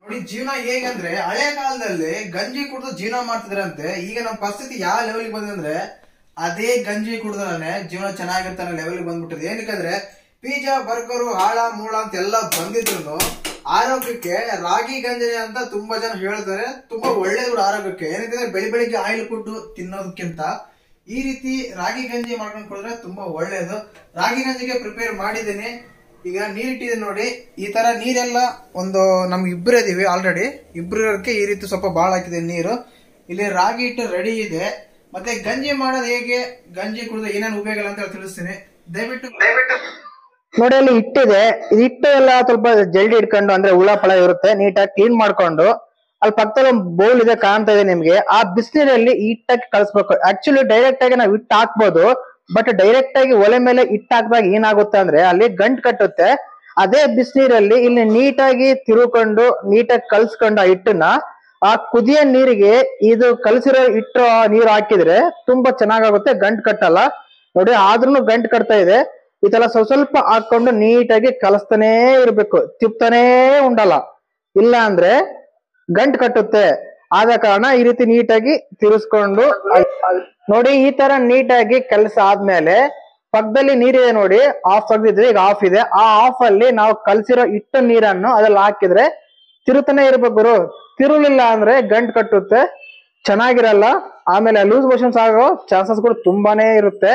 ನೋಡಿ ಜೀವನ ಹೇಗಂದ್ರೆ ಹಳೆ ಕಾಲದಲ್ಲಿ ಗಂಜಿ ಕುಡಿದು ಜೀವನ ಮಾಡ್ತಿದ್ರಂತೆ. ಈಗ ನಮ್ಮ ಪರಿಸ್ಥಿತಿ ಯಾವ ಲೆವೆಲ್ಗೆ ಬಂದಿದೆ ಅಂದ್ರೆ ಅದೇ ಗಂಜಿ ಕುಡಿದ್ರೆ ಜೀವನ ಚೆನ್ನಾಗಿರ್ತ ಲೆವೆಲ್ಗೆ ಬಂದ್ಬಿಟ್ಟಿದೆ. ಏನಕ್ಕಂದ್ರೆ ಪಿಜ್ಜಾ ಬರ್ಗರು ಹಾಳ ಮೂಳ ಅಂತ ಎಲ್ಲ ಬಂದಿದ್ರು ಆರೋಗ್ಯಕ್ಕೆ ರಾಗಿ ಗಂಜಿ ಅಂತ ತುಂಬಾ ಜನ ಹೇಳ್ತಾರೆ. ತುಂಬಾ ಒಳ್ಳೇದು ಆರೋಗ್ಯಕ್ಕೆ. ಏನಕ್ಕಂದ್ರೆ ಬೆಳಿಗ್ಗೆ ಆಯಿಲ್ ಫುಡ್ ತಿನ್ನೋದಕ್ಕಿಂತ ಈ ರೀತಿ ರಾಗಿ ಗಂಜಿ ಮಾಡ್ಕೊಂಡು ಕುಡಿದ್ರೆ ತುಂಬಾ ಒಳ್ಳೇದು. ರಾಗಿ ಗಂಜಿಗೆ ಪ್ರಿಪೇರ್ ಮಾಡಿದ್ದೀನಿ. ಈಗ ನೀರಿಟ್ಟಿದೆ ನೋಡಿ. ಈ ತರ ನೀರೆಲ್ಲ ಒಂದು ನಮ್ಗೆ ಇಬ್ಬರು ಇದೀವಿ ಆಲ್ರೆಡಿ. ಇಬ್ರು ಇರೋದಕ್ಕೆ ಈ ರೀತಿ ಸ್ವಲ್ಪ ಬಾಳ ಹಾಕಿದೆ ನೀರು. ಇಲ್ಲಿ ರಾಗಿ ಹಿಟ್ಟು ರೆಡಿ ಇದೆ. ಮತ್ತೆ ಗಂಜಿ ಮಾಡೋದು ಹೇಗೆ, ಗಂಜಿ ಕುಡಿದ್ರೆ ಏನೇನು ಉಪಯೋಗ ಇಲ್ಲ ಅಂತ ತಿಳಿಸ್ತೀನಿ. ದಯವಿಟ್ಟು ನೋಡಿ ಅಲ್ಲಿ ಹಿಟ್ಟಿದೆ. ಹಿಟ್ಟು ಎಲ್ಲ ಸ್ವಲ್ಪ ಜಲ್ದಿ ಇಟ್ಕೊಂಡು ಅಂದ್ರೆ ಹುಳ ಪಳ ಇರುತ್ತೆ, ನೀಟಾಗಿ ಕ್ಲೀನ್ ಮಾಡ್ಕೊಂಡು ಅಲ್ಲಿ ಪಕ್ಕದಲ್ಲಿ ಒಂದು ಬೌಲ್ ಇದೆ ಕಾಣ್ತಾ ಇದೆ ನಿಮ್ಗೆ. ಆ ಬಿಸಿನೀರಲ್ಲಿ ಹಿಟ್ಟಾಗಿ ಕಳಿಸ್ಬೇಕು. ಆಕ್ಚುಲಿ ಡೈರೆಕ್ಟ್ ಆಗಿ ನಾವು ಹಿಟ್ಟು ಹಾಕ್ಬೋದು, ಬಟ್ ಡೈರೆಕ್ಟ್ ಆಗಿ ಒಲೆ ಮೇಲೆ ಹಿಟ್ಟು ಹಾಕಿದಾಗ ಏನಾಗುತ್ತೆ ಅಂದ್ರೆ ಅಲ್ಲಿ ಗಂಟು ಕಟ್ಟುತ್ತೆ. ಅದೇ ಬಿಸಿನೀರಲ್ಲಿ ಇಲ್ಲಿ ನೀಟಾಗಿ ತಿರುಕೊಂಡು ನೀಟಾಗಿ ಕಲ್ಸ್ಕೊಂಡು ಆ ಹಿಟ್ಟನ್ನ ಆ ಕುದಿಯೋ ನೀರಿಗೆ ಇದು ಕಲಸಿರೋ ಹಿಟ್ಟು ನೀರು ಹಾಕಿದ್ರೆ ತುಂಬಾ ಚೆನ್ನಾಗಾಗುತ್ತೆ, ಗಂಟು ಕಟ್ಟಲ್ಲ. ನೋಡಿ ಆದ್ರೂ ಗಂಟು ಕಟ್ತಾ ಇದೆ. ಈ ತರ ಸ್ವಲ್ಪ ಹಾಕೊಂಡು ನೀಟಾಗಿ ಕಲಸ್ತಾನೇ ಇರ್ಬೇಕು, ತಿಪ್ತಾನೇ ಉಂಡಲ್ಲ, ಇಲ್ಲ ಅಂದ್ರೆ ಗಂಟು ಕಟ್ಟುತ್ತೆ. ಆದ ಕಾರಣ ಈ ರೀತಿ ನೀಟಾಗಿ ತಿರ್ಸ್ಕೊಂಡು ನೋಡಿ ಈ ತರ ನೀಟಾಗಿ ಕೆಲಸ ಆದ್ಮೇಲೆ ಪಕ್ಕದಲ್ಲಿ ನೀರಿದೆ ನೋಡಿ, ಆಫ್ ತೆಗ್ದಿದ್ರೆ ಈಗ ಆಫ್ ಇದೆ. ಆ ಆಫ್ ಅಲ್ಲಿ ನಾವು ಕಲ್ಸಿರೋ ಹಿಟ್ಟು ನೀರನ್ನು ಅದ್ರಲ್ಲಿ ಹಾಕಿದ್ರೆ ತಿರುತಾನೆ ಇರ್ಬೇಕು ಗುರು. ತಿರುಲಿಲ್ಲ ಅಂದ್ರೆ ಗಂಟು ಕಟ್ಟುತ್ತೆ, ಚೆನ್ನಾಗಿರಲ್ಲ. ಆಮೇಲೆ ಲೂಸ್ ಮೋಷನ್ಸ್ ಆಗೋ ಚಾನ್ಸಸ್ ಕೂಡ ತುಂಬಾನೇ ಇರುತ್ತೆ.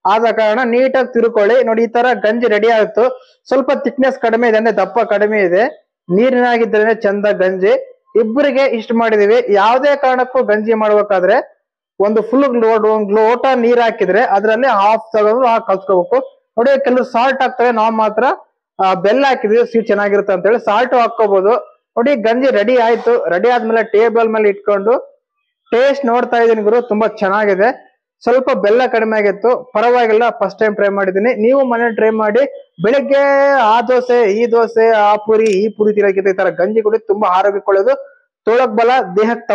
ಆದ ಕಾರಣ ನೀಟಾಗಿ ತಿರುಕೊಳ್ಳಿ. ನೋಡಿ ಈ ತರ ಗಂಜಿ ರೆಡಿ ಆಯ್ತು. ಸ್ವಲ್ಪ ಥಿಕ್ನೆಸ್ ಕಡಿಮೆ ಇದೆ ಅಂದ್ರೆ ದಪ್ಪ ಕಡಿಮೆ ಇದೆ. ನೀರಿನಾಗಿದ್ರೆ ಚಂದ ಗಂಜಿ. ಇಬ್ಬರಿಗೆ ಇಷ್ಟ ಮಾಡಿದೀವಿ. ಯಾವುದೇ ಕಾರಣಕ್ಕೂ ಗಂಜಿ ಮಾಡ್ಬೇಕಾದ್ರೆ ಒಂದು ಫುಲ್ ಲೋಟ ನೀರ್ ಹಾಕಿದ್ರೆ ಅದ್ರಲ್ಲಿ ಹಾಫ್ ತಗೊಂಡು ಕಲ್ಸ್ಕೋಬೇಕು. ನೋಡಿ ಕೆಲವು ಸಾಲ್ಟ್ ಹಾಕ್ತಾರೆ, ನಾವು ಮಾತ್ರ ಬೆಲ್ಲ ಹಾಕಿದ್ವಿ ಸ್ವೀಟ್ ಚೆನ್ನಾಗಿರುತ್ತೆ ಅಂತ ಹೇಳಿ ಸಾಲ್ಟ್ ಹಾಕೋಬಹುದು. ನೋಡಿ ಗಂಜಿ ರೆಡಿ ಆಯ್ತು. ರೆಡಿ ಆದ್ಮೇಲೆ ಟೇಬಲ್ ಮೇಲೆ ಇಟ್ಕೊಂಡು ಟೇಸ್ಟ್ ನೋಡ್ತಾ ಇದೀನಿ ಗುರು, ತುಂಬಾ ಚೆನ್ನಾಗಿದೆ. ಸ್ವಲ್ಪ ಬೆಲ್ಲ ಕಡಿಮೆ ಆಗಿತ್ತು, ಪರವಾಗಿಲ್ಲ. ಫಸ್ಟ್ ಟೈಮ್ ಟ್ರೈ ಮಾಡಿದ್ದೀನಿ. ನೀವು ಮನೆ ಟ್ರೈ ಮಾಡಿ. ಬೆಳಿಗ್ಗೆ ಆ ದೋಸೆ ಈ ದೋಸೆ ಆ ಪುರಿ ಈ ಪುರಿ ತಿನ್ನೋಕ್ಕಿಂತ ಈ ತರ ಗಂಜಿ ಕುಡಿ ತುಂಬಾ ಆರೋಗ್ಯಕ್ಕೆ ಒಳ್ಳೇದು. ತೋಳಕ್ ಬಲ, ದೇಹಕ್ಕೆ